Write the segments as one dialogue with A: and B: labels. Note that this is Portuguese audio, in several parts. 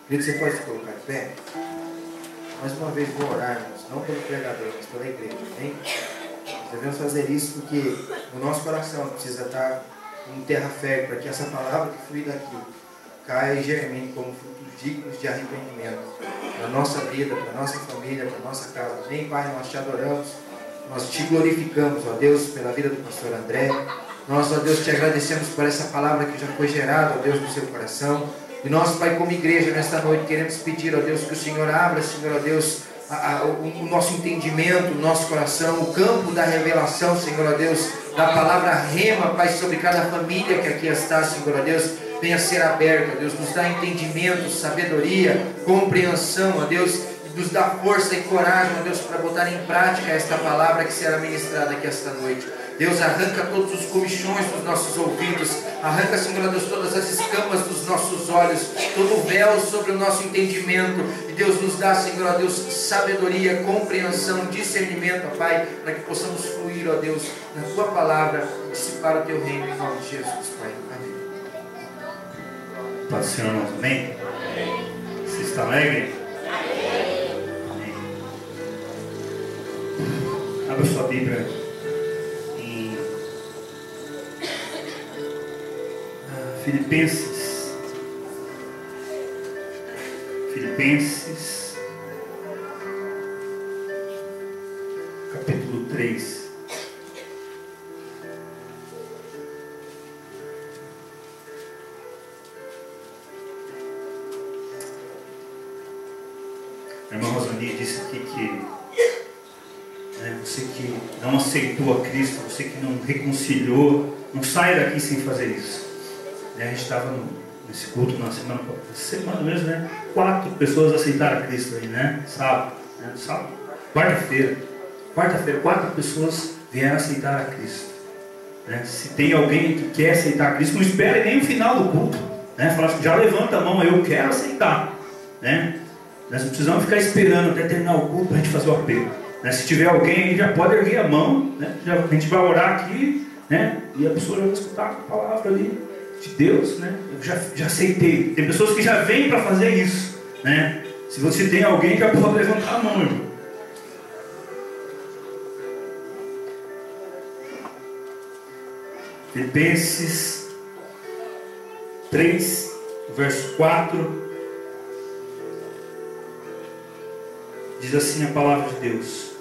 A: Querido, você pode se colocar de pé? Mais uma vez vou orar, irmãos, não pelo pregador, mas pela igreja, amém? Nós devemos fazer isso porque o nosso coração precisa estar em terra fértil, para que essa palavra que flui daqui caia e germine como frutos dignos de arrependimento para a nossa vida, para a nossa família, para a nossa casa. Amém, Pai? Nós te adoramos, nós te glorificamos, ó Deus, pela vida do pastor André. Nós, ó Deus, te agradecemos por essa palavra que já foi gerada, ó Deus, no seu coração. E nós, Pai, como igreja, nesta noite, queremos pedir, ó Deus, que o Senhor abra, Senhor, ó Deus, o nosso entendimento, o nosso coração, o campo da revelação, Senhor, ó Deus, da palavra rema, Pai, sobre cada família que aqui está, Senhor, ó Deus, venha ser aberto, ó Deus, nos dá entendimento, sabedoria, compreensão, ó Deus, nos dá força e coragem, ó Deus, para botar em prática esta palavra que será ministrada aqui esta noite. Deus, arranca todos os comichões dos nossos ouvidos, arranca, Senhor Deus, todas as escamas dos nossos olhos, todo o véu sobre o nosso entendimento, e Deus nos dá, Senhor Deus, sabedoria, compreensão, discernimento, ó Pai, para que possamos fluir, ó Deus, na Tua palavra, e dissipar o Teu reino em nome de Jesus, Pai. Amém.
B: Paz do Senhor, irmãos, amém? Você está alegre? Amém. Abra sua Bíblia em Filipenses. Filipenses, capítulo 3. A irmã Rosani disse aqui que você que não aceitou a Cristo, você que não reconciliou, não sai daqui sem fazer isso. A gente estava nesse culto na semana mesmo, né? 4 pessoas aceitaram a Cristo aí, né? Sábado, quarta-feira, 4 pessoas vieram aceitar a Cristo. Se tem alguém que quer aceitar a Cristo, não espere nem o final do culto, fala assim, já levanta a mão, eu quero aceitar, Nós não precisamos ficar esperando até terminar o culto para a gente fazer o apelo. Se tiver alguém, a gente já pode erguer a mão, a gente vai orar aqui, e a pessoa já vai escutar a palavra ali de Deus, Eu já aceitei. Tem pessoas que já vêm para fazer isso, Se você tem alguém, já pode levantar a mão, irmão. Filipenses 3, verso 4. Diz assim a palavra de Deus.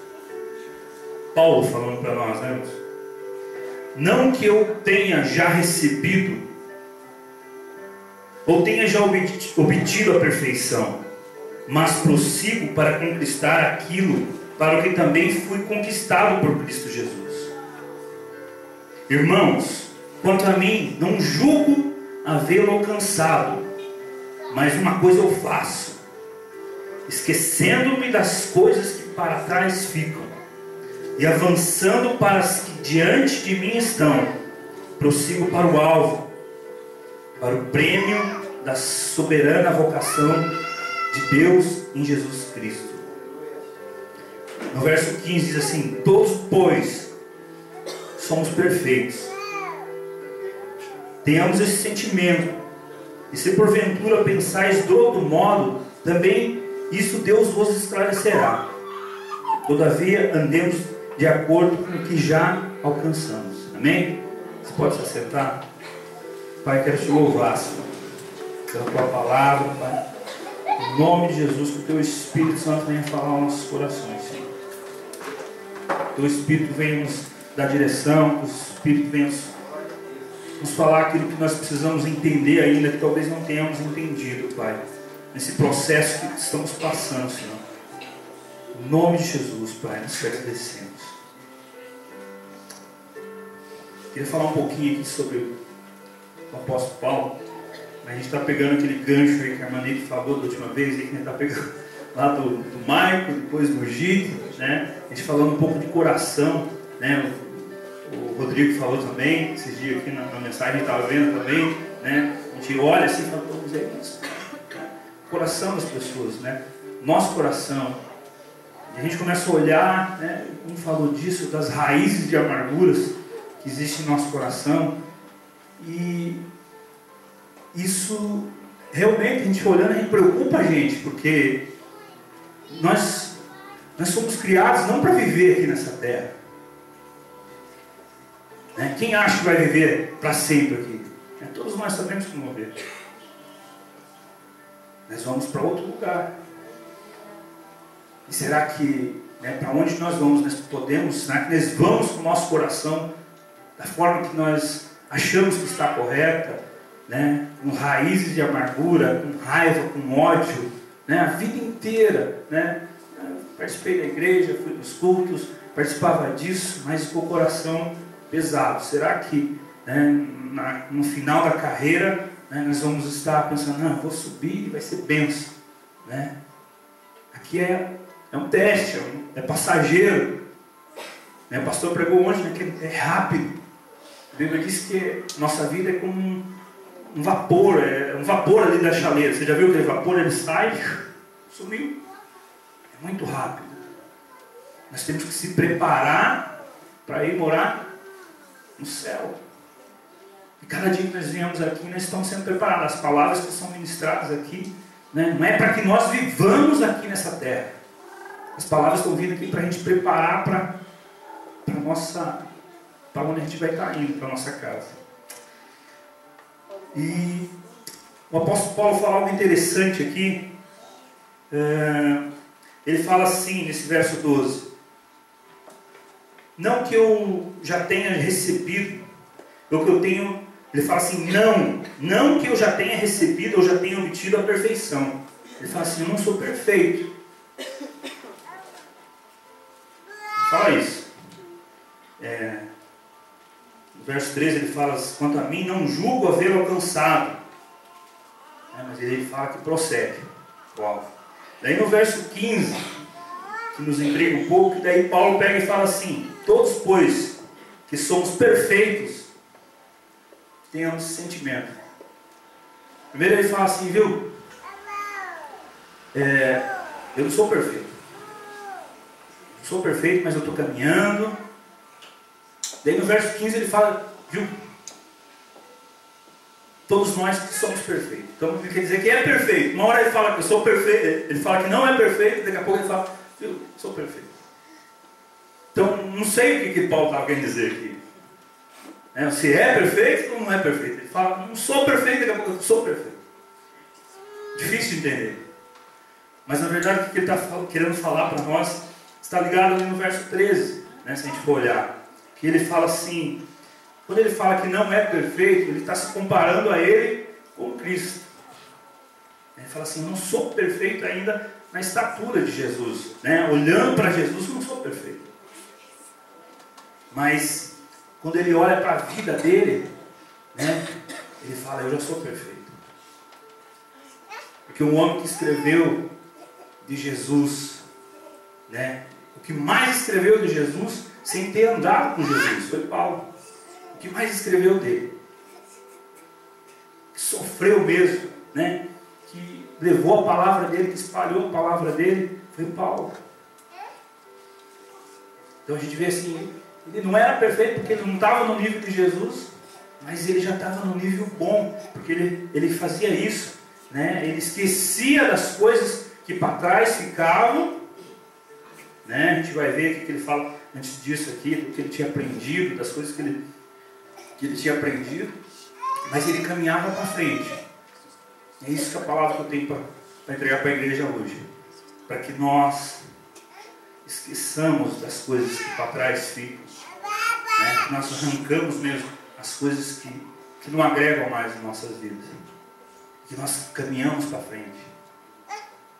B: Paulo falando para nós, irmãos? Não que eu tenha já recebido, ou tenha já obtido a perfeição, mas prossigo para conquistar aquilo para o que também fui conquistado por Cristo Jesus. Irmãos, quanto a mim, não julgo havê-lo alcançado, mas uma coisa eu faço, esquecendo-me das coisas que para trás ficam e avançando para as que diante de mim estão, prossigo para o alvo, para o prêmio da soberana vocação de Deus em Jesus Cristo. No verso 15 diz assim: todos, pois, somos perfeitos, tenhamos esse sentimento, e se porventura pensais de outro modo, também isso Deus vos esclarecerá. Todavia, andemos de acordo com o que já alcançamos. Amém? Você pode se assentar? Pai, quero te louvar, Senhor, pela tua palavra, Pai. Em nome de Jesus, que o teu Espírito Santo venha falar aos nossos corações, Senhor. Que o teu Espírito venha nos dar direção, que o Espírito venha nos falar aquilo que nós precisamos entender ainda, que talvez não tenhamos entendido, Pai, nesse processo que estamos passando, Senhor. Em nome de Jesus, Pai, nós te agradecemos. Queria falar um pouquinho aqui sobre o apóstolo Paulo, mas a gente está pegando aquele gancho aí que a irmã Neide falou da última vez, aí que a gente está pegando lá do Maico, depois do Gito, A gente falando um pouco de coração, O Rodrigo falou também, esses dias aqui na mensagem, a gente estava vendo também, A gente olha assim e fala, vamos ver isso. Coração das pessoas, Nosso coração. E a gente começa a olhar, como falou disso, das raízes de amarguras que existem no nosso coração. E isso realmente a gente olhando, a gente preocupa a gente, porque nós somos criados não para viver aqui nessa terra. Né? Quem acha que vai viver para sempre aqui? Todos nós sabemos que vamos morrer. Nós vamos para outro lugar. E será que, para onde nós vamos, nós podemos? Será que nós vamos com o nosso coração da forma que nós achamos que está correta, né? Com raízes de amargura, com raiva, com ódio, né? A vida inteira, né? Eu participei da igreja, fui nos cultos, participava disso, mas com o coração pesado. Será que, né, no final da carreira, né, nós vamos estar pensando, não, eu vou subir e vai ser bênção, né? Aqui é um teste, é passageiro, né? O pastor pregou ontem, né, que é rápido. A Bíblia diz que nossa vida é como um vapor, é um vapor ali da chaleira. Você já viu aquele vapor, ele sai, sumiu. É muito rápido. Nós temos que se preparar para ir morar no céu. E cada dia que nós viemos aqui, nós estamos sendo preparados. As palavras que são ministradas aqui, né, não é para que nós vivamos aqui nessa terra. As palavras estão vindo aqui para a gente preparar para onde a gente vai estar indo, para a nossa casa. E o apóstolo Paulo fala algo interessante aqui. Ele fala assim, nesse verso 12: não que eu já tenha recebido, o que eu tenho. Ele fala assim, não que eu já tenha recebido, eu já tenha obtido a perfeição. Ele fala assim, eu não sou perfeito. Fala isso. No verso 13 ele fala, quanto a mim, não julgo haver alcançado. Mas ele fala que prossegue. Paulo. Daí no verso 15, que nos intriga um pouco, daí Paulo pega e fala assim, todos, pois, que somos perfeitos, tenhamos sentimento. Primeiro ele fala assim, viu? Eu não sou perfeito. Não sou perfeito, mas eu estou caminhando. Daí no verso 15 ele fala, viu? Todos nós que somos perfeitos. Então ele quer dizer que é perfeito. Uma hora ele fala que eu sou perfeito, ele fala que não é perfeito, daqui a pouco ele fala, viu? Sou perfeito. Então não sei o que Paulo estava querendo dizer aqui. Se é perfeito ou não é perfeito. Ele fala, não sou perfeito, daqui a pouco eu sou perfeito. Difícil de entender. Mas na verdade o que ele está querendo falar para nós está ligado ali no verso 13, né, se a gente for olhar. Que ele fala assim, quando ele fala que não é perfeito, ele está se comparando a ele com Cristo. Ele fala assim, não sou perfeito ainda na estatura de Jesus, né? Olhando para Jesus, eu não sou perfeito. Mas quando ele olha para a vida dele, né, ele fala, eu já sou perfeito. Porque o homem que escreveu de Jesus, né, o que mais escreveu de Jesus, sem ter andado com Jesus, foi Paulo. O que mais escreveu dele, que sofreu mesmo, né, que levou a palavra dele, que espalhou a palavra dele, foi Paulo. Então a gente vê assim, ele não era perfeito porque ele não estava no nível de Jesus, mas ele já estava no nível bom, porque ele fazia isso, né? Ele esquecia das coisas que para trás ficavam, né? A gente vai ver o que ele fala antes disso aqui, do que ele tinha aprendido, das coisas que ele tinha aprendido, mas ele caminhava para frente. É isso que é a palavra que eu tenho para entregar para a igreja hoje, para que nós esqueçamos das coisas que para trás ficam, né? Que nós arrancamos mesmo as coisas que não agregam mais em nossas vidas, que nós caminhamos para frente,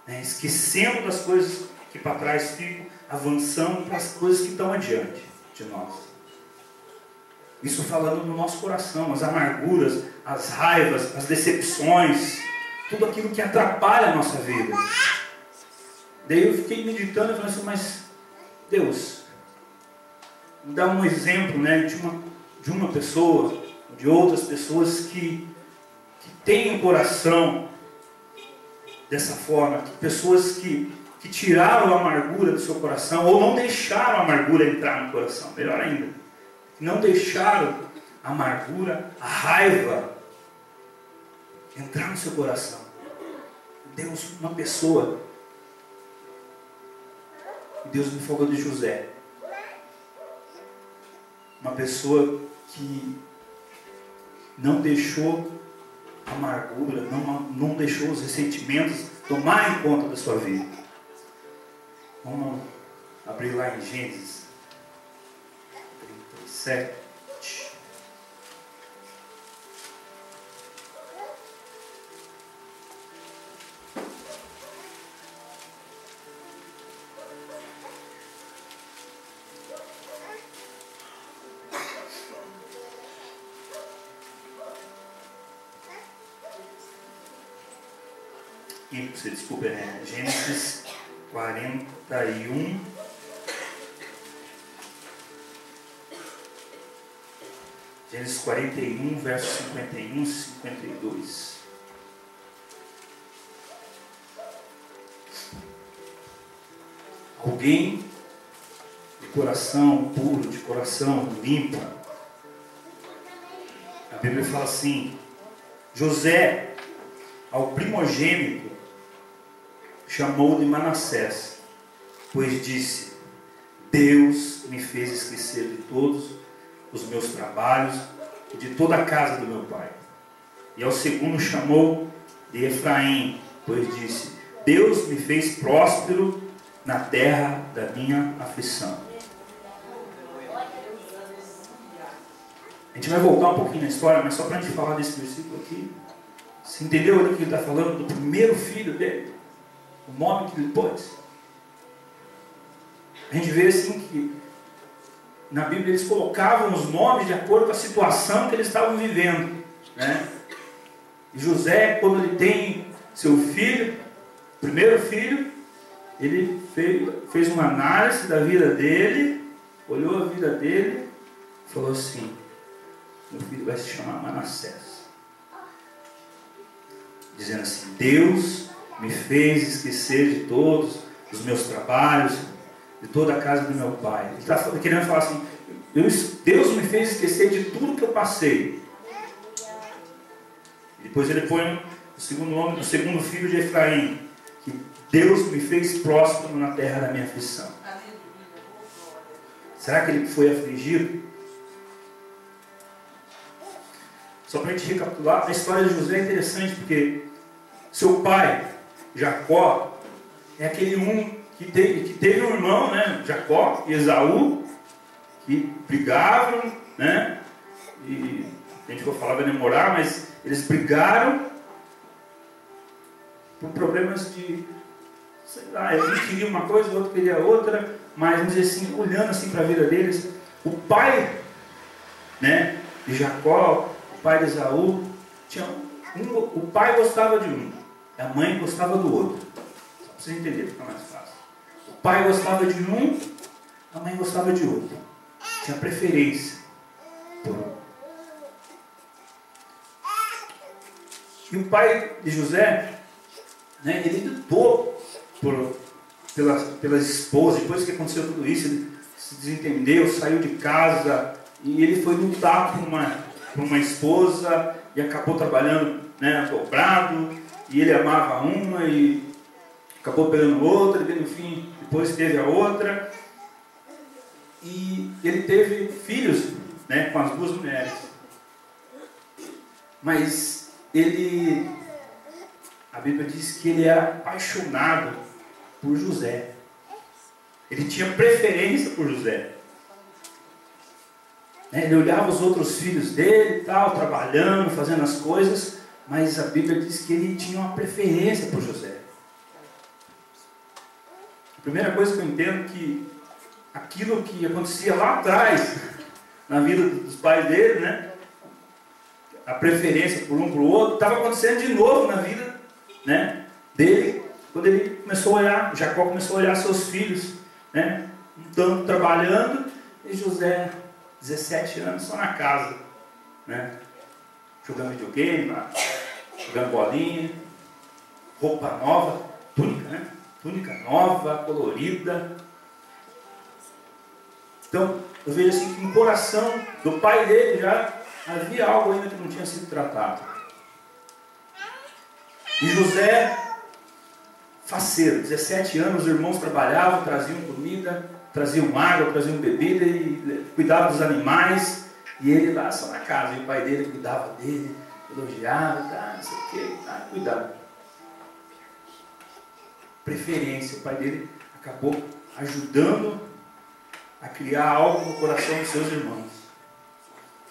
B: né? Esquecendo das coisas que para trás ficam, avançando para as coisas que estão adiante de nós. Isso falando no nosso coração, as amarguras, as raivas, as decepções, tudo aquilo que atrapalha a nossa vida. Daí eu fiquei meditando e falei assim, mas Deus, me dá um exemplo, né, de uma pessoa, de outras pessoas que têm um coração dessa forma, pessoas que tiraram a amargura do seu coração, ou não deixaram a amargura entrar no coração, melhor ainda, que não deixaram a amargura, a raiva entrar no seu coração. Deus, uma pessoa. E Deus me falou de José. Uma pessoa que não deixou a amargura, não deixou os ressentimentos tomarem conta da sua vida. Vamos abrir lá em Gênesis 37. Desculpa, né? Gênesis 41. Gênesis 41, versos 51 e 52. Alguém de coração puro, de coração limpo. A Bíblia fala assim: José, ao primogênito, chamou de Manassés, pois disse: Deus me fez esquecer de todos os meus trabalhos e de toda a casa do meu pai. E ao segundo chamou de Efraim, pois disse: Deus me fez próspero na terra da minha aflição. A gente vai voltar um pouquinho na história, mas só para a gente falar desse versículo aqui. Você entendeu ali que ele está falando do primeiro filho dele? O nome que ele pôs. A gente vê assim que na Bíblia eles colocavam os nomes de acordo com a situação que eles estavam vivendo, né? E José, quando ele tem seu filho, primeiro filho, ele fez uma análise da vida dele, olhou a vida dele e falou assim: meu filho vai se chamar Manassés, dizendo assim: Deus me fez esquecer de todos os meus trabalhos, de toda a casa do meu pai. Ele está querendo falar assim: Deus me fez esquecer de tudo que eu passei. E depois ele põe o segundo nome do segundo filho de Efraim, que Deus me fez próspero na terra da minha aflição. Será que ele foi afligido? Só para a gente recapitular, a história de José é interessante, porque seu pai, Jacó, é aquele que teve um irmão, né, Jacó e Esaú, que brigavam, né, e a gente for falar vai demorar, mas eles brigaram por problemas de, sei lá, um queria uma coisa, o outro queria outra, mas vamos dizer assim, olhando assim para a vida deles, o pai, né, de Jacó, o pai de Esaú, o pai gostava de um, a mãe gostava do outro. Só para vocês entenderem, fica mais fácil. O pai gostava de um, a mãe gostava de outro. Tinha preferência por um. E o pai de José, né, ele lutou pelas esposas. Depois que aconteceu tudo isso, ele se desentendeu, saiu de casa e ele foi lutar por uma esposa e acabou trabalhando, né, dobrado. E ele amava uma e acabou pegando outra, e no fim, depois teve a outra. E ele teve filhos, né, com as duas mulheres. Mas a Bíblia diz que ele era apaixonado por José. Ele tinha preferência por José. Ele olhava os outros filhos dele, tal, trabalhando, fazendo as coisas, mas a Bíblia diz que ele tinha uma preferência por José. A primeira coisa que eu entendo é que aquilo que acontecia lá atrás, na vida dos pais dele, né, a preferência por um para o outro, estava acontecendo de novo na vida, né, dele, quando ele começou a olhar, Jacó começou a olhar seus filhos, né, um tanto trabalhando, e José, 17 anos, só na casa, né, jogando videogame, jogando bolinha, roupa nova, túnica, né, túnica nova, colorida. Então, eu vejo assim que no coração do pai dele já havia algo ainda que não tinha sido tratado. E José, faceiro. 17 anos, os irmãos trabalhavam, traziam comida, traziam água, traziam bebida e cuidavam dos animais. E ele lá só na casa. E o pai dele cuidava dele, elogiava, não sei o que, cuidava. Preferência. O pai dele acabou ajudando a criar algo no coração dos seus irmãos.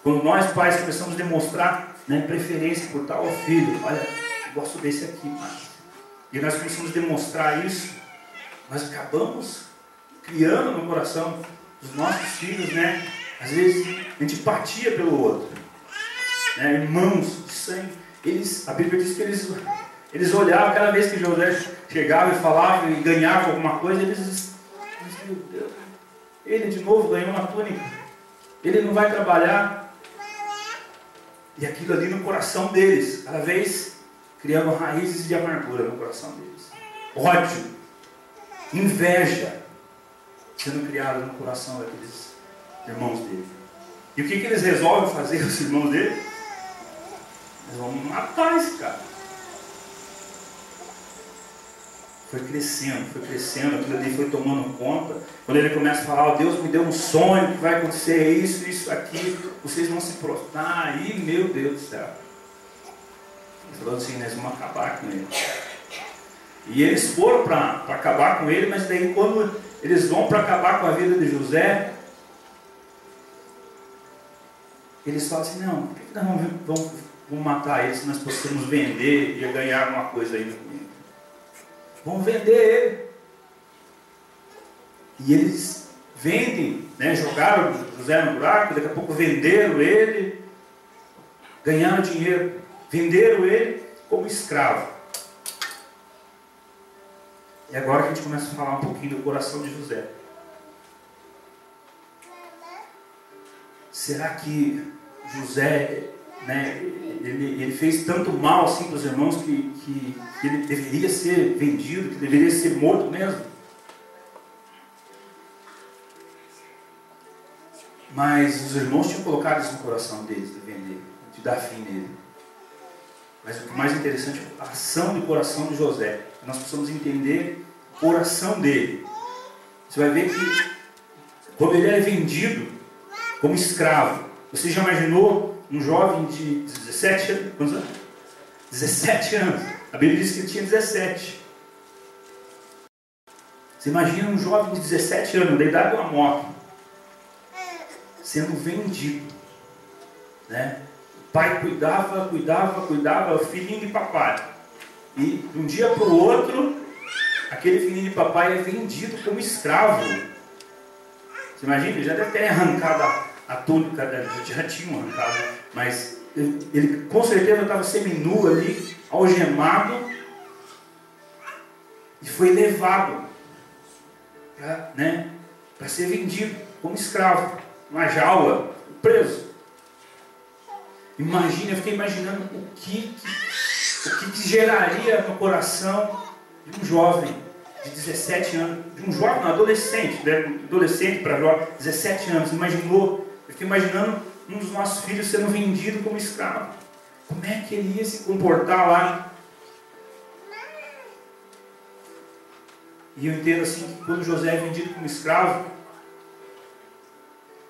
B: Quando nós, pais, começamos a demonstrar, né, preferência por tal filho, olha, eu gosto desse aqui, mais. E nós começamos a demonstrar isso, nós acabamos criando no coração dos nossos filhos, né, às vezes, antipatia pelo outro. Né, irmãos de sangue, a Bíblia diz que eles olhavam, cada vez que José chegava e falava e ganhava alguma coisa, eles meu Deus, ele de novo ganhou uma túnica, ele não vai trabalhar. E aquilo ali no coração deles, cada vez criando raízes de amargura no coração deles. Ódio, inveja, sendo criado no coração daqueles irmãos dele. E o que eles resolvem fazer, os irmãos dele? Eles vão matar esse cara. Foi crescendo, aquilo ali foi tomando conta. Quando ele começa a falar, Deus me deu um sonho, que vai acontecer isso, isso, aquilo, vocês vão se prostrar, aí, meu Deus do céu. Ele falou assim, nós vamos acabar com ele. E eles foram para acabar com ele, mas daí quando eles vão para acabar com a vida de José, eles falam assim, não, por que nós vamos matar ele se nós possamos vender e ganhar alguma coisa aí no comigo? Vamos vender ele. E eles vendem, né, jogaram José no buraco, daqui a pouco venderam ele, ganharam dinheiro, venderam ele como escravo. E agora que a gente começa a falar um pouquinho do coração de José. Será que José, né, ele fez tanto mal assim para os irmãos que ele deveria ser vendido, que deveria ser morto mesmo? Mas os irmãos tinham colocado isso no coração deles, de vender, de dar fim nele. Mas o mais interessante é a ação do coração de José. Nós precisamos entender o coração dele. Você vai ver que quando ele é vendido como escravo, você já imaginou um jovem de 17 anos? Quantos anos? 17 anos. A Bíblia diz que ele tinha 17. Você imagina um jovem de 17 anos, da idade de uma moto, sendo vendido. Né? O pai cuidava, o filhinho de papai. E de um dia para o outro, aquele filhinho de papai é vendido como escravo. Você imagina? Ele já deve ter arrancado a túnica, já tinha arrancado, mas ele com certeza estava seminu ali, algemado, e foi levado para ser vendido como escravo, numa jaula, preso. Imagina, eu fiquei imaginando o que geraria no coração de um jovem de 17 anos, de um jovem, um adolescente, né? Adolescente para jovem, 17 anos, imaginou? Eu fiquei imaginando um dos nossos filhos sendo vendido como escravo. Como é que ele ia se comportar lá? E eu entendo assim que quando José é vendido como escravo,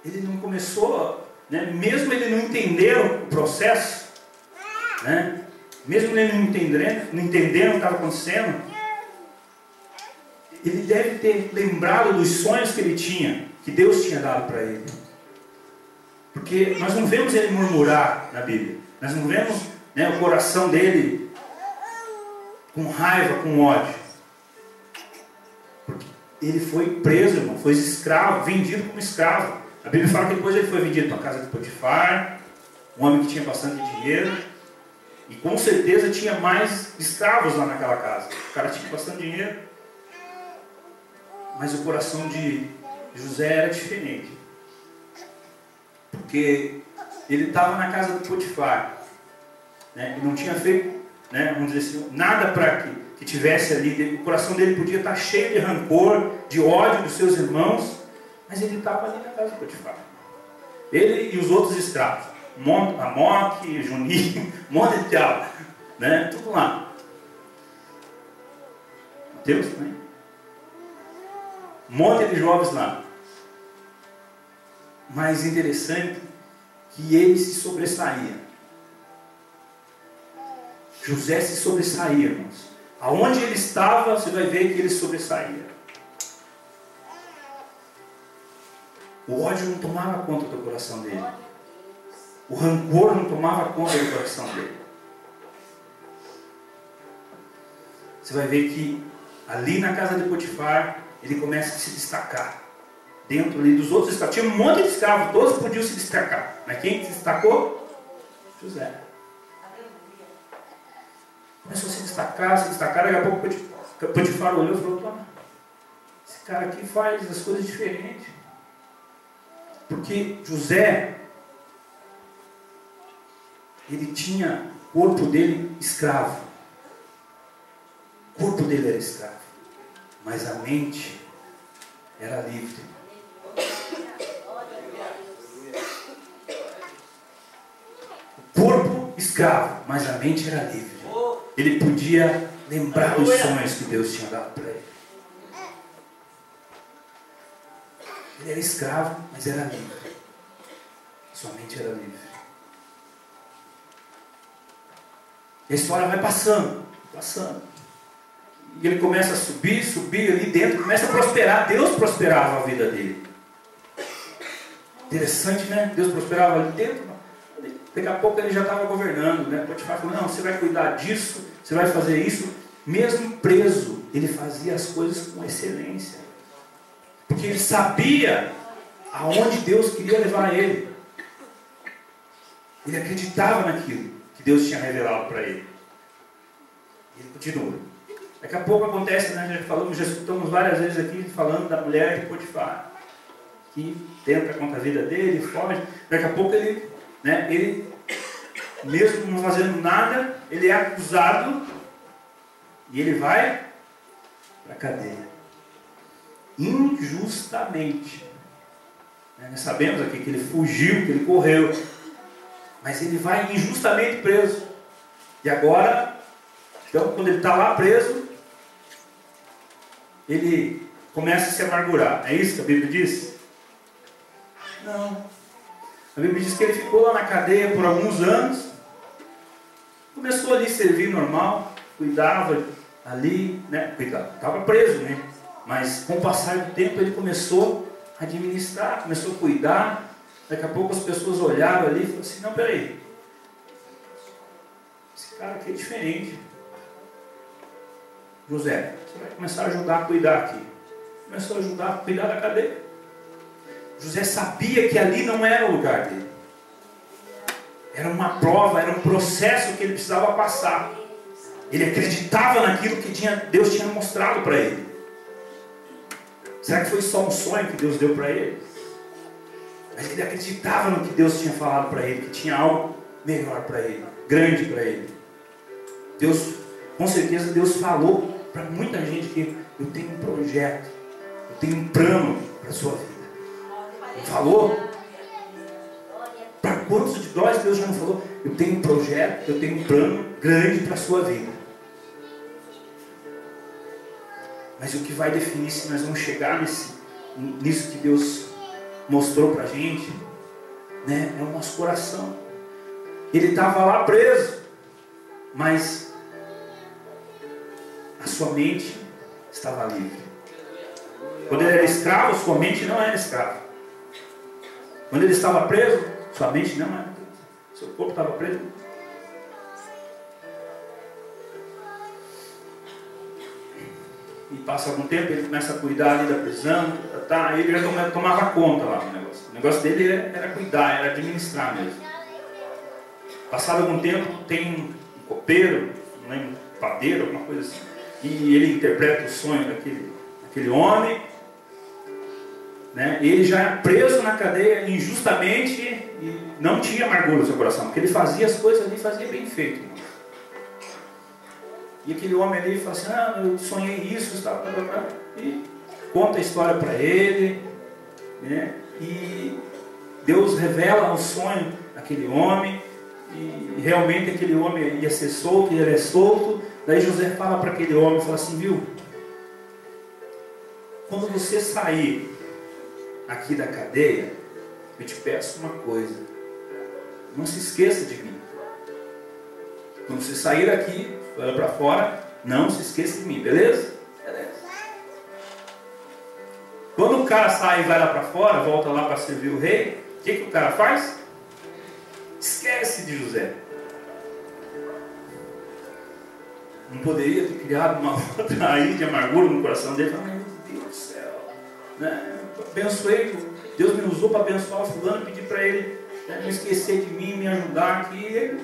B: ele não começou, né, mesmo ele não entendendo o processo, né, mesmo ele não entendendo o que estava acontecendo, ele deve ter lembrado dos sonhos que ele tinha, que Deus tinha dado para ele. Porque nós não vemos ele murmurar na Bíblia. Nós não vemos, né, o coração dele com raiva, com ódio. Porque ele foi preso, irmão, foi escravo, vendido como escravo. A Bíblia fala que depois ele foi vendido para a casa de Potifar, um homem que tinha bastante dinheiro. E com certeza tinha mais escravos lá naquela casa. O cara tinha bastante dinheiro. Mas o coração de José era diferente. Porque ele estava na casa do Potifar, né, e não tinha feito, né, vamos dizer assim, nada para que tivesse ali. O coração dele podia estar cheio de rancor, de ódio dos seus irmãos, mas ele estava ali na casa do Potifar. Ele e os outros escravos, Amoque, Juninho, um monte de diabo, né, tudo lá. Deus também. Um monte de jovens lá. Mas interessante que ele se sobressaía. José se sobressaía, irmãos. Aonde ele estava, você vai ver que ele sobressaía. O ódio não tomava conta do coração dele. O rancor não tomava conta do coração dele. Você vai ver que ali na casa de Potifar, ele começa a se destacar. Dentro ali dos outros escravos. Tinha um monte de escravos, todos podiam se destacar. Mas quem se destacou? José. Começou a se destacar, daqui a pouco Potifar olhou e falou: esse cara aqui faz as coisas diferentes. Porque José, ele tinha o corpo dele escravo. O corpo dele era escravo. Mas a mente era livre. O corpo escravo, mas a mente era livre. Ele podia lembrar dos sonhos que Deus tinha dado para ele. Ele era escravo, mas era livre. Sua mente era livre. E a história vai passando. E ele começa a subir ali dentro, começa a prosperar. Deus prosperava a vida dele. Interessante, né? Deus prosperava ali dentro. Daqui a pouco ele já estava governando, né? Potifar falou: não, você vai cuidar disso, você vai fazer isso. Mesmo preso, ele fazia as coisas com excelência. Porque ele sabia aonde Deus queria levar ele. Ele acreditava naquilo que Deus tinha revelado para ele. Ele continua. Daqui a pouco acontece, né? Já escutamos várias vezes aqui falando da mulher de Potifar, que tenta contra a vida dele, foge. Daqui a pouco ele, mesmo não fazendo nada, ele é acusado e ele vai para a cadeia. Injustamente. Nós sabemos aqui que ele fugiu, que ele correu, mas ele vai injustamente preso. E agora, então, quando ele está lá preso, ele começa a se amargurar. É isso que a Bíblia diz? Não. A Bíblia diz que ele ficou lá na cadeia por alguns anos, começou ali a servir normal, cuidava ali, estava preso, né? Mas com o passar do tempo ele começou a administrar, começou a cuidar. Daqui a pouco as pessoas olharam ali e falaram assim: não, peraí, esse cara aqui é diferente. José, você vai começar a ajudar a cuidar aqui. Começou a ajudar a cuidar da cadeia. José sabia que ali não era o lugar dele. Era uma prova, era um processo que ele precisava passar. Ele acreditava naquilo que Deus tinha mostrado para ele. Será que foi só um sonho que Deus deu para ele? Mas ele acreditava no que Deus tinha falado para ele, que tinha algo melhor para ele, grande para ele. Deus, com certeza Deus falou para muita gente que eu tenho um projeto, eu tenho um plano para a sua vida. Ele falou. Para quantos de nós Deus já não falou? Eu tenho um projeto, eu tenho um plano grande para a sua vida. Mas o que vai definir se nós vamos chegar nisso que Deus mostrou para a gente, é o nosso coração. Ele estava lá preso, mas a sua mente estava livre. Quando ele era escravo, sua mente não era escrava. Quando ele estava preso, sua mente não era. Seu corpo estava preso. E passa algum tempo, ele começa a cuidar ali da prisão, aí ele já tomava conta lá do negócio. O negócio dele era cuidar, era administrar mesmo. Passado algum tempo, tem um copeiro, não lembro, um padeiro, alguma coisa assim. E ele interpreta o sonho daquele homem. Ele já preso na cadeia injustamente e não tinha amargura no seu coração, porque ele fazia as coisas ali, fazia bem feito. E aquele homem ali fala assim: eu sonhei isso, e conta a história para ele, e Deus revela o sonho daquele homem, e realmente aquele homem ia ser solto, e ele é solto. Daí José fala para aquele homem, fala assim: viu, quando você sair aqui da cadeia, eu te peço uma coisa: não se esqueça de mim. Quando você sair daqui, olha para fora, não se esqueça de mim, beleza? Beleza. Quando o cara sai e vai lá para fora, volta lá para servir o rei, o que o cara faz? Esquece de José. Não poderia ter criado uma outra raiz de amargura no coração dele. Ai, meu Deus do céu, né? Abençoei, Deus me usou para abençoar o fulano, pedir para ele, né, não esquecer de mim, me ajudar aqui.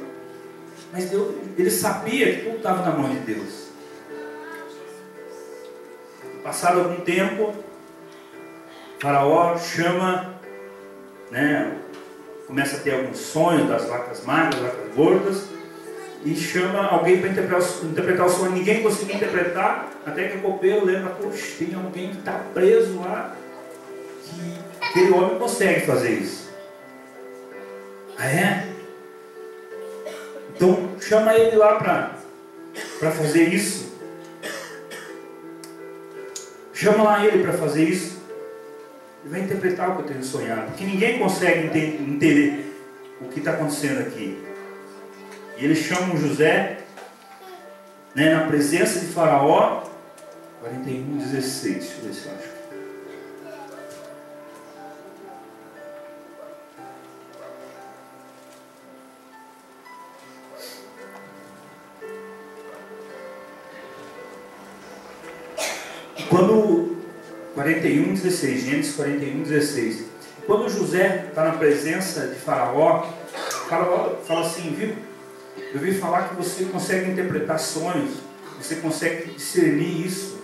B: Mas Deus, ele sabia que tudo estava na mão de Deus. Passado algum tempo, Faraó chama, né, começa a ter alguns sonhos das vacas magras, vacas gordas, e chama alguém para interpretar o sonho. Ninguém conseguiu interpretar, até que o copeiro lembra: poxa, tem alguém que está preso lá, que aquele homem consegue fazer isso. Ah, é? Então chama ele lá para fazer isso. Chama lá ele para fazer isso. Ele vai interpretar o que eu tenho sonhado, porque ninguém consegue entender o que está acontecendo aqui. E eles chamam José, né, na presença de Faraó. 41:16. Deixa eu ver se eu acho. Quando 41:16, Gênesis 41:16. Quando José está na presença de Faraó, Faraó fala assim: viu? Eu vi falar que você consegue interpretar sonhos, você consegue discernir isso.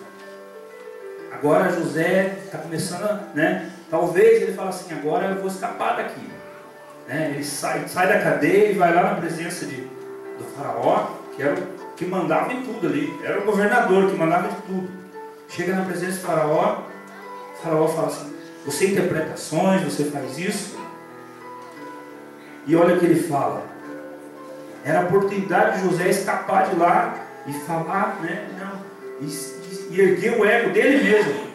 B: Agora José está começando, né? Talvez ele fala assim: agora eu vou escapar daqui, né? Ele sai da cadeia e vai lá na presença do Faraó, que era o que mandava em tudo ali, era o governador que mandava em tudo. Chega na presença do Faraó, o Faraó fala assim: você interpreta sonhos, você faz isso. E olha o que ele fala. Era a oportunidade de José escapar de lá e falar, né? Não, e erguer o ego dele mesmo.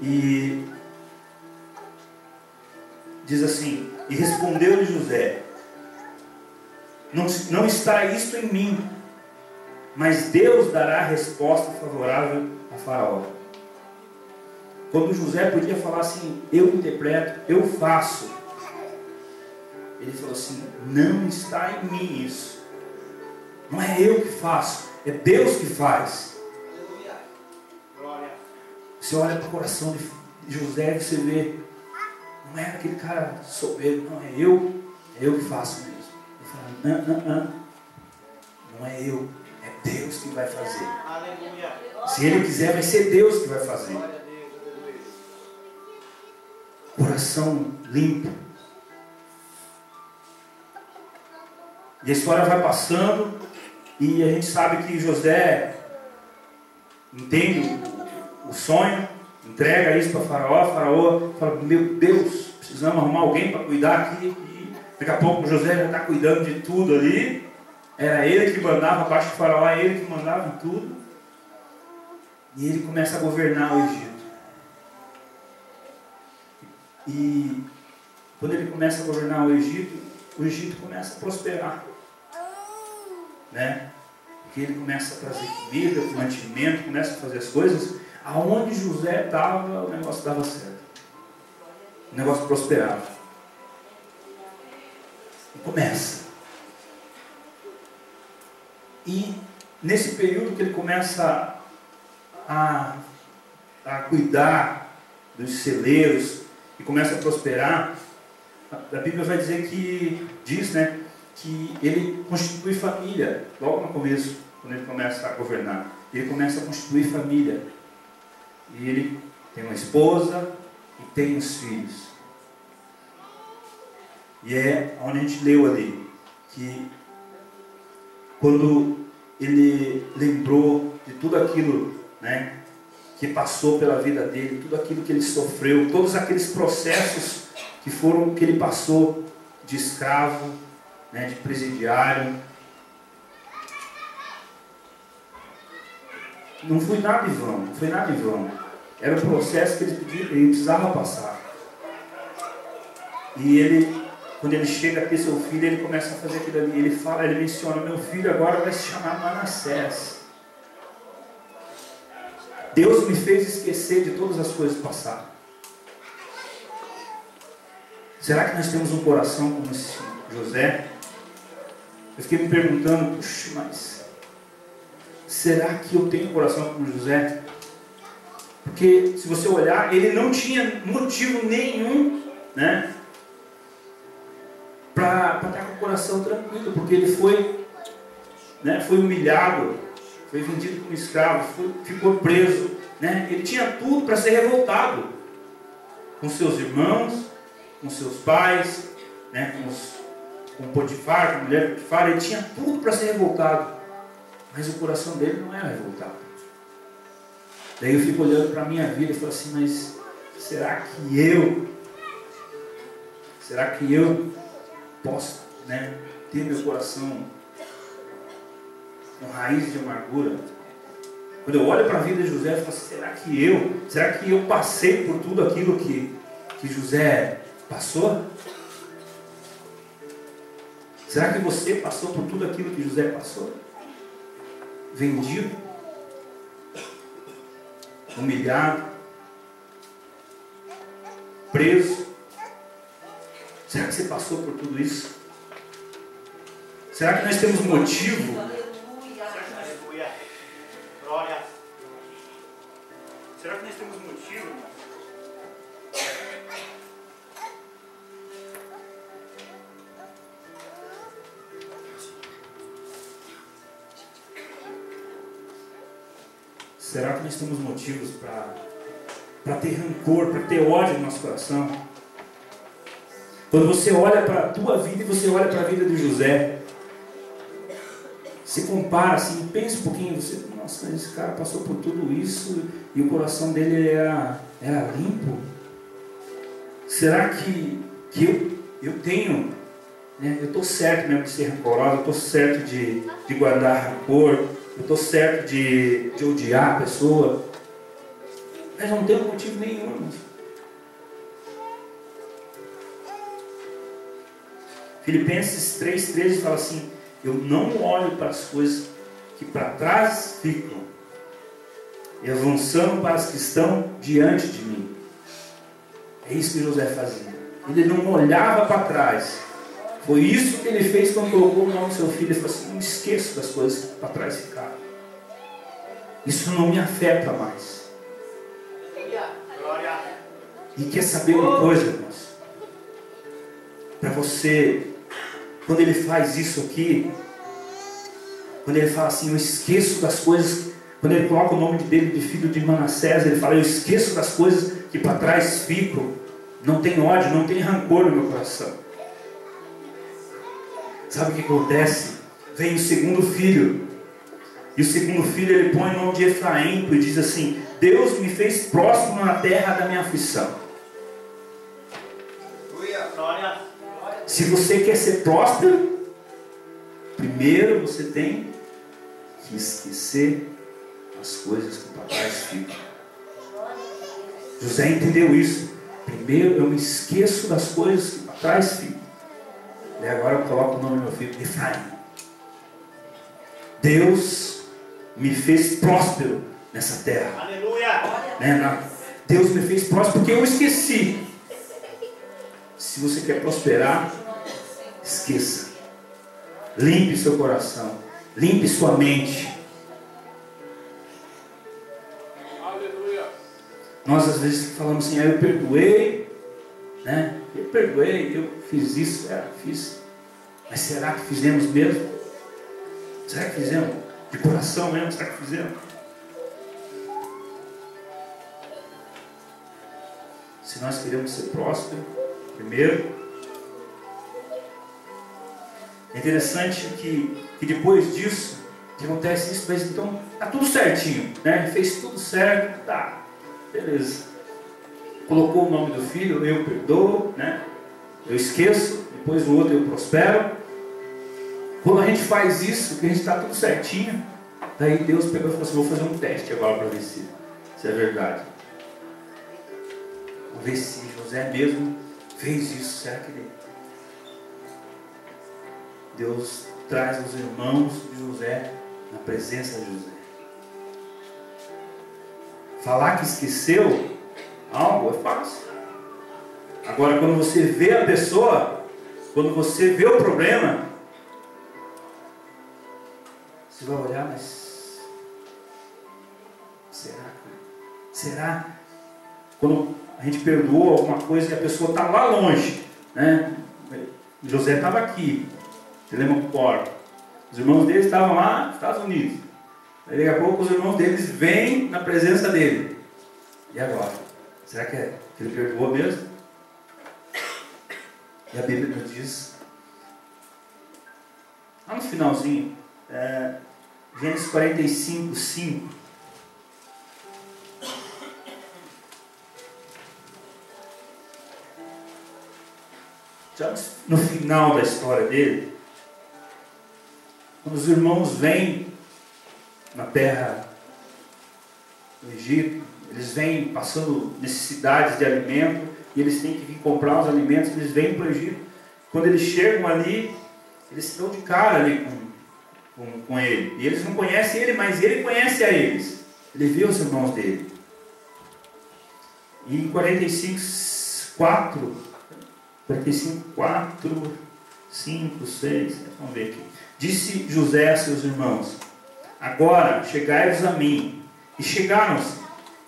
B: E diz assim: e respondeu-lhe José: não está isto em mim, mas Deus dará resposta favorável a Faraó. Quando José podia falar assim: eu interpreto, eu faço, ele falou assim: não está em mim isso. Não é eu que faço, é Deus que faz. Você olha para o coração de José e você vê, não é aquele cara soberbo, não, é eu que faço mesmo. Ele fala: não é eu, é Deus que vai fazer. Se Ele quiser, vai ser Deus que vai fazer. Coração limpo. E a história vai passando e a gente sabe que José entende o sonho, entrega isso para Faraó. Faraó fala: meu Deus, precisamos arrumar alguém para cuidar aqui. E daqui a pouco José já está cuidando de tudo ali. Era ele que mandava, abaixo do Faraó, é ele que mandava em tudo. E ele começa a governar o Egito. E quando ele começa a governar o Egito começa a prosperar, né? Porque ele começa a trazer comida, mantimento, começa a fazer as coisas. Aonde José estava, o negócio dava certo. O negócio prosperava. E começa. E nesse período que ele começa a cuidar dos celeiros e começa a prosperar, a Bíblia vai dizer né, que ele constitui família. Logo no começo, quando ele começa a governar, ele começa a constituir família. E ele tem uma esposa e tem os filhos. E é onde a gente leu ali, que quando ele lembrou de tudo aquilo, né, que passou pela vida dele, tudo aquilo que ele sofreu, todos aqueles processos que ele passou de escravo, né, de presidiário. não foi nada em vão, não foi nada em vão. Era o processo que ele precisava passar. E ele, quando ele chega a ter seu filho, ele começa a fazer aquilo ali. Ele fala, ele menciona, meu filho agora vai se chamar Manassés. Deus me fez esquecer de todas as coisas passadas. Será que nós temos um coração como esse José? Eu fiquei me perguntando, puxa, mas será que eu tenho um coração como José? Porque se você olhar, ele não tinha motivo nenhum, né, para estar com o coração tranquilo, porque ele foi, né, foi humilhado, foi vendido como escravo, ficou preso, né? Ele tinha tudo para ser revoltado com seus irmãos, com seus pais, né, com Potifar, com a mulher de Potifar. Ele tinha tudo para ser revoltado, mas o coração dele não era revoltado. Daí eu fico olhando para a minha vida e falo assim, mas será que eu posso, né, ter meu coração com raiz de amargura? Quando eu olho para a vida de José, eu falo assim, será que eu passei por tudo aquilo que José passou? Será que você passou por tudo aquilo que José passou? Vendido, humilhado, preso. Será que você passou por tudo isso? Será que nós temos motivo?
C: Aleluia. Glória.
B: Será que nós temos motivo? Será que nós temos motivos para ter rancor, para ter ódio no nosso coração? Quando você olha para a tua vida e você olha para a vida de José, se compara assim, pensa um pouquinho, você, nossa, esse cara passou por tudo isso e o coração dele era limpo. Será que eu tenho, né, eu estou certo mesmo de ser rancoroso, eu estou certo de guardar rancor, eu estou certo de odiar a pessoa? Mas não tem motivo nenhum. Filipenses 3,13 fala assim, eu não olho para as coisas que para trás ficam, e avançando para as que estão diante de mim. É isso que José fazia. Ele não olhava para trás. Foi isso que ele fez quando colocou o nome do seu filho. Ele falou assim, não esqueço das coisas que para trás ficaram. Isso não me afeta mais. E quer saber uma coisa, irmãos? Para você, quando ele faz isso aqui, quando ele fala assim, eu esqueço das coisas, quando ele coloca o nome dele de filho de Manassés, ele fala, eu esqueço das coisas que para trás ficam, não tem ódio, não tem rancor no meu coração. Sabe o que acontece? Vem o segundo filho, e o segundo filho ele põe o nome de Efraim e diz assim, Deus me fez próximo na terra da minha aflição. Se você quer ser próspero, primeiro você tem que esquecer as coisas que para trás ficam. José entendeu isso. Primeiro eu me esqueço das coisas que para trás ficam. E agora eu coloco o nome do meu filho, Efraim. Deus me fez próspero nessa terra.
C: Aleluia.
B: Deus me fez próspero porque eu esqueci. Se você quer prosperar, esqueça. Limpe seu coração. Limpe sua mente.
C: Aleluia.
B: Nós às vezes falamos assim, eu perdoei, né? Eu perdoei, eu fiz isso, fiz. Mas será que fizemos mesmo? Será que fizemos? De coração mesmo, será que fizemos? Se nós queremos ser prósperos, primeiro, é interessante que depois disso, que acontece isso, mas então está tudo certinho, né? Fez tudo certo, tá, beleza. Colocou o nome do filho, eu perdoo, né? Eu esqueço, depois o outro eu prospero. Quando a gente faz isso, que a gente está tudo certinho, Daí Deus pegou e falou assim, vou fazer um teste agora para ver se é verdade. Vamos ver se José mesmo fez isso. Será que Deus traz os irmãos de José na presença de José? Falar que esqueceu algo é fácil. Agora, quando você vê a pessoa, quando você vê o problema, você vai olhar, mas será? Quando a gente perdoou alguma coisa e a pessoa está lá longe, né? José estava aqui, Telemacopor. Os irmãos dele estavam lá nos Estados Unidos. Aí, daqui a pouco os irmãos deles vêm na presença dele. E agora? Será que ele perdoou mesmo? E a Bíblia nos diz, lá no finalzinho, Gênesis 45, 5. Já no final da história dele, quando os irmãos vêm na terra do Egito, eles vêm passando necessidades de alimento, e eles têm que vir comprar os alimentos, eles vêm para o Egito. Quando eles chegam ali, eles estão de cara ali com ele. E eles não conhecem ele, mas ele conhece a eles. Ele viu os irmãos dele. E em 45, 4, 5, 6, vamos ver aqui. Disse José a seus irmãos, agora chegai-vos a mim. E chegaram-se.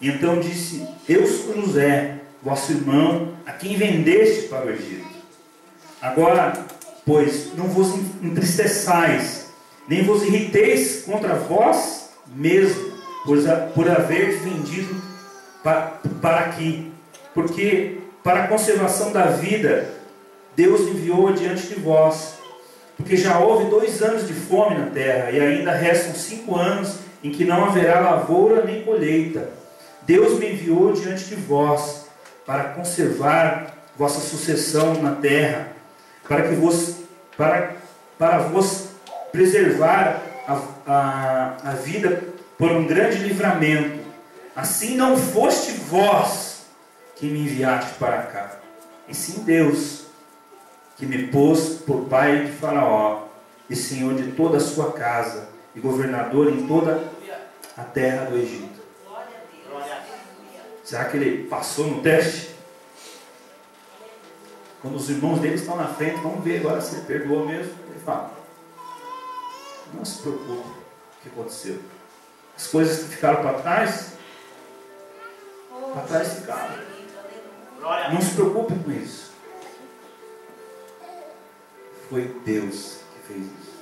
B: E então disse, eu sou José, vosso irmão, a quem vendeste para o Egito. Agora, pois, não vos entristeçais, nem vos irriteis contra vós mesmo, por haver vendido para aqui. Porque, para a conservação da vida, Deus enviou adiante de vós. Porque já houve 2 anos de fome na terra, e ainda restam 5 anos em que não haverá lavoura nem colheita. Deus me enviou diante de vós, para conservar vossa sucessão na terra, para vos preservar a vida por um grande livramento. Assim não foste vós que me enviaste para cá, e sim Deus, que me pôs por pai de Faraó, e senhor de toda a sua casa, e governador em toda a terra do Egito. Será que ele passou no teste? Quando os irmãos dele estão na frente, vamos ver agora se ele perdoou mesmo. Ele fala, não se preocupe com o que aconteceu. As coisas que ficaram para trás ficaram. Não se preocupe com isso. Foi Deus que fez isso.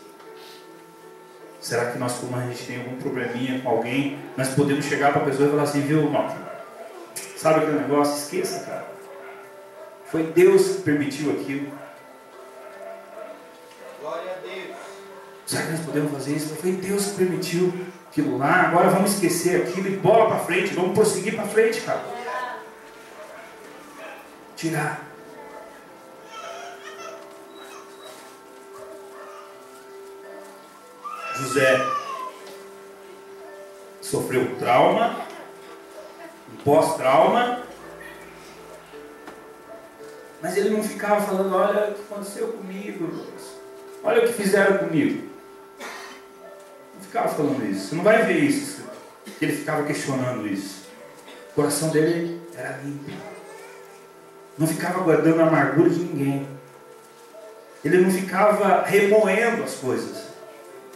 B: Será que nós, como a gente tem algum probleminha com alguém, nós podemos chegar para a pessoa e falar assim, viu, irmão? Sabe aquele negócio? Esqueça, cara. Foi Deus que permitiu aquilo.
C: Glória a Deus.
B: Será que nós podemos fazer isso? Foi Deus que permitiu aquilo lá. Agora vamos esquecer aquilo e bola para frente. Vamos prosseguir para frente, cara. Tirar. José sofreu trauma, um pós-trauma, mas ele não ficava falando, olha o que aconteceu comigo, olha o que fizeram comigo. Não ficava falando isso. Você não vai ver isso, que ele ficava questionando isso. O coração dele era limpo. Não ficava guardando a amargura de ninguém. Ele não ficava remoendo as coisas.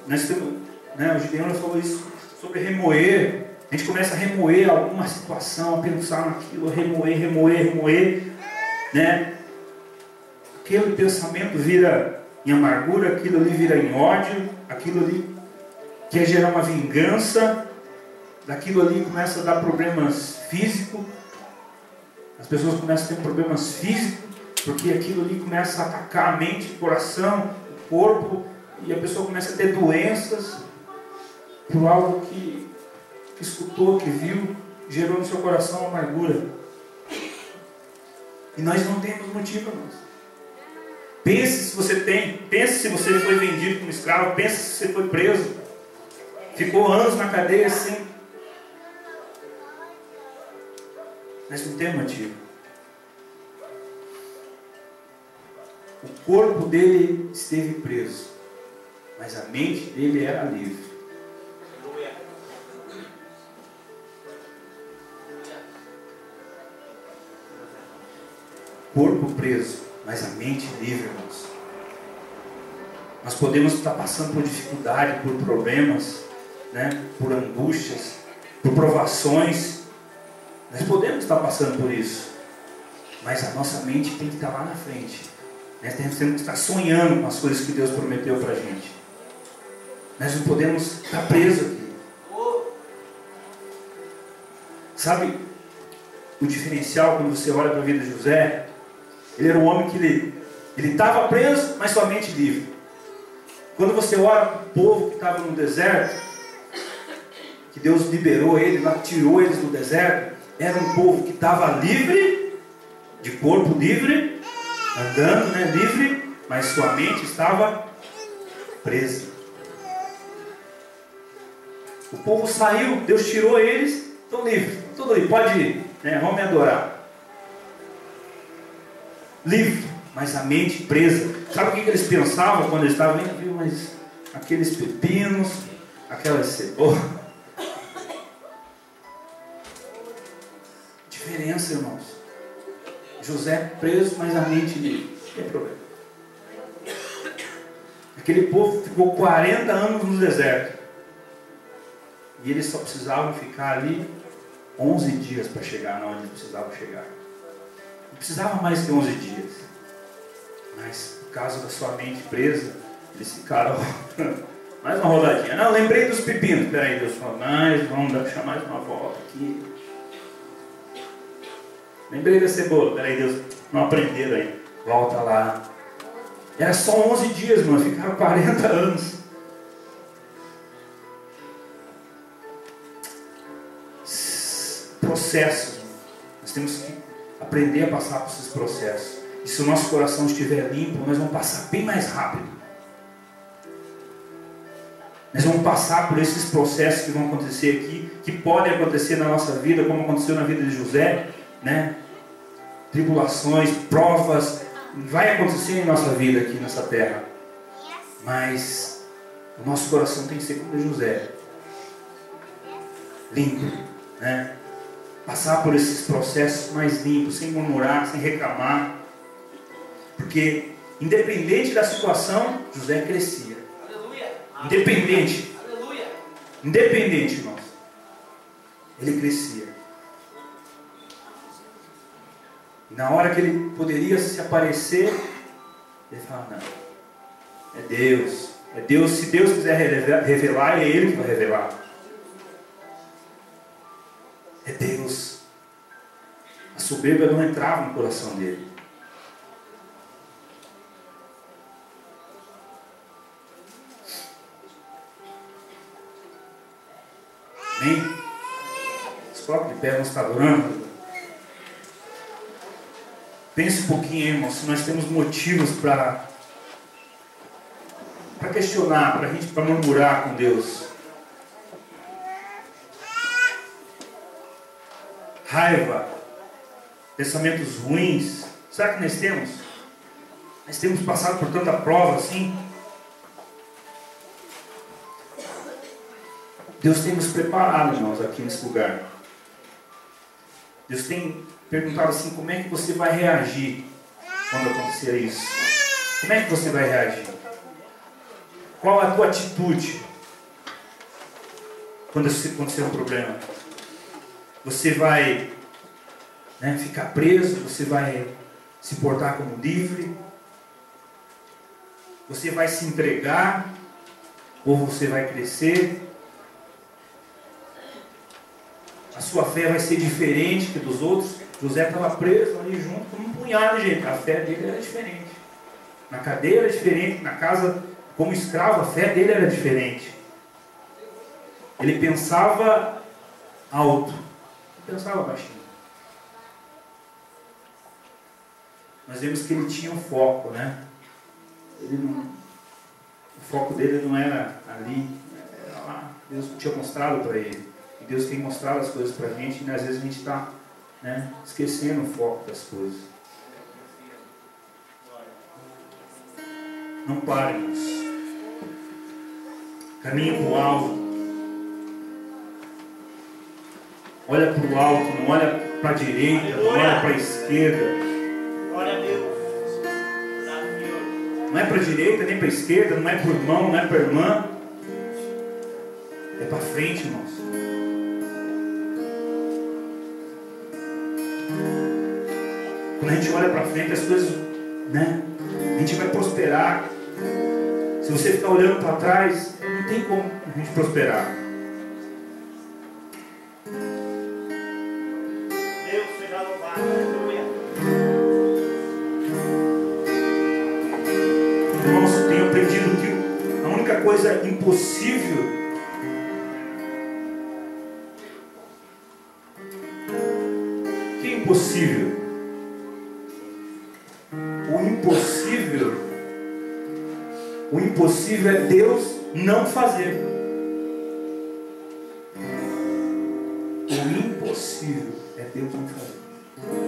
B: Nós temos, o Gideão falou isso sobre remoer. A gente começa a remoer alguma situação, a pensar naquilo, remoer, né? Aquele pensamento vira em amargura, aquilo ali vira em ódio, aquilo ali quer gerar uma vingança, daquilo ali começa a dar problemas físicos, as pessoas começam a ter problemas físicos, porque aquilo ali começa a atacar a mente, o coração, o corpo, e a pessoa começa a ter doenças por algo que escutou, que viu, gerou no seu coração amargura. E nós não temos motivo, irmãos. Pense se você tem, pense se você foi vendido como escravo, pense se você foi preso. ficou anos na cadeia assim. Mas não tem motivo. O corpo dele esteve preso, mas a mente dele era livre. Corpo preso, mas a mente livre, irmãos. Nós podemos estar passando por dificuldade, por problemas, né? Por angústias, por provações. Nós podemos estar passando por isso, mas a nossa mente tem que estar lá na frente. Nós temos que estar sonhando com as coisas que Deus prometeu para a gente. Nós não podemos estar presos aqui. Sabe o diferencial quando você olha para a vida de José? Ele era um homem que ele estava preso, mas sua mente livre. Quando você olha para o povo que estava no deserto, que Deus liberou eles, tirou eles do deserto, era um povo que estava livre, de corpo livre, andando, né, livre, mas sua mente estava presa. O povo saiu, Deus tirou eles, estão livres, tudo livre, pode ir, né, vamos me adorar. Livre, mas a mente presa. Sabe o que eles pensavam quando eles estavam vendo? Viu, mas aqueles pepinos, aquelas cebolas. Diferença, irmãos. José preso, mas a mente livre. Não tem problema. Aquele povo ficou 40 anos no deserto. E eles só precisavam ficar ali 11 dias para chegar onde eles precisavam chegar. Não precisava mais que 11 dias. Mas por causa da sua mente presa, eles ficaram mais uma rodadinha. Não, lembrei dos pepinos. Espera aí, Deus falou, vamos deixar mais uma volta aqui. Lembrei da cebola. Espera aí, Deus, não aprenderam aí. Volta lá. Era só 11 dias, mano. Ficaram 40 anos. Processos. Nós temos que aprender a passar por esses processos. E se o nosso coração estiver limpo, nós vamos passar bem mais rápido. Nós vamos passar por esses processos que vão acontecer aqui, que podem acontecer na nossa vida, como aconteceu na vida de José, né? Tribulações, provas, vai acontecer em nossa vida aqui nessa terra. Mas o nosso coração tem que ser como José, limpo, né? Passar por esses processos mais limpos, sem murmurar, sem reclamar. Porque, independente da situação, José crescia. Aleluia. Independente. Aleluia. Independente, irmãos. Ele crescia. E na hora que ele poderia se aparecer, ele falava, não. É Deus. É Deus. Se Deus quiser revelar, é Ele que vai revelar. É Deus. A soberba não entrava no coração dele. Amém? Se coloca de pé, vamos estar adorando. Pense um pouquinho, irmão, se nós temos motivos para questionar, para murmurar com Deus. Raiva, pensamentos ruins. Será que nós temos? Nós temos passado por tanta prova assim? Deus tem nos preparado, irmãos, aqui nesse lugar. Deus tem perguntado assim, como é que você vai reagir quando acontecer isso? Como é que você vai reagir? Qual a tua atitude quando acontecer um problema? Você vai, né, ficar preso? Você vai se portar como livre? Você vai se entregar? Ou você vai crescer? A sua fé vai ser diferente que dos outros? José estava preso ali junto com um punhado de gente. A fé dele era diferente. Na cadeia era diferente. Na casa, como escravo, a fé dele era diferente. Ele pensava alto. Não pensava baixinho. Nós vemos que ele tinha um foco, né? O foco dele não era ali, era lá. Deus tinha mostrado para ele. E Deus tem mostrado as coisas para a gente, e às vezes a gente está, né, esquecendo o foco das coisas. Não pare, irmãos. Caminhe para o alto. Olha para o alto, não olha para a direita, não olha para a esquerda.
C: Glória a Deus.
B: Não é para a direita, nem para a esquerda, não é para o irmão, não é para a irmã. É para frente, irmãos. Quando a gente olha para frente, as coisas, né? A gente vai prosperar. Se você ficar olhando para trás, não tem como a gente prosperar.
C: Deus seja louvado. Aleluia.
B: Irmãos, eu tenho aprendido que a única coisa impossível que é impossível? O impossível é Deus não fazer. O impossível é Deus não fazer.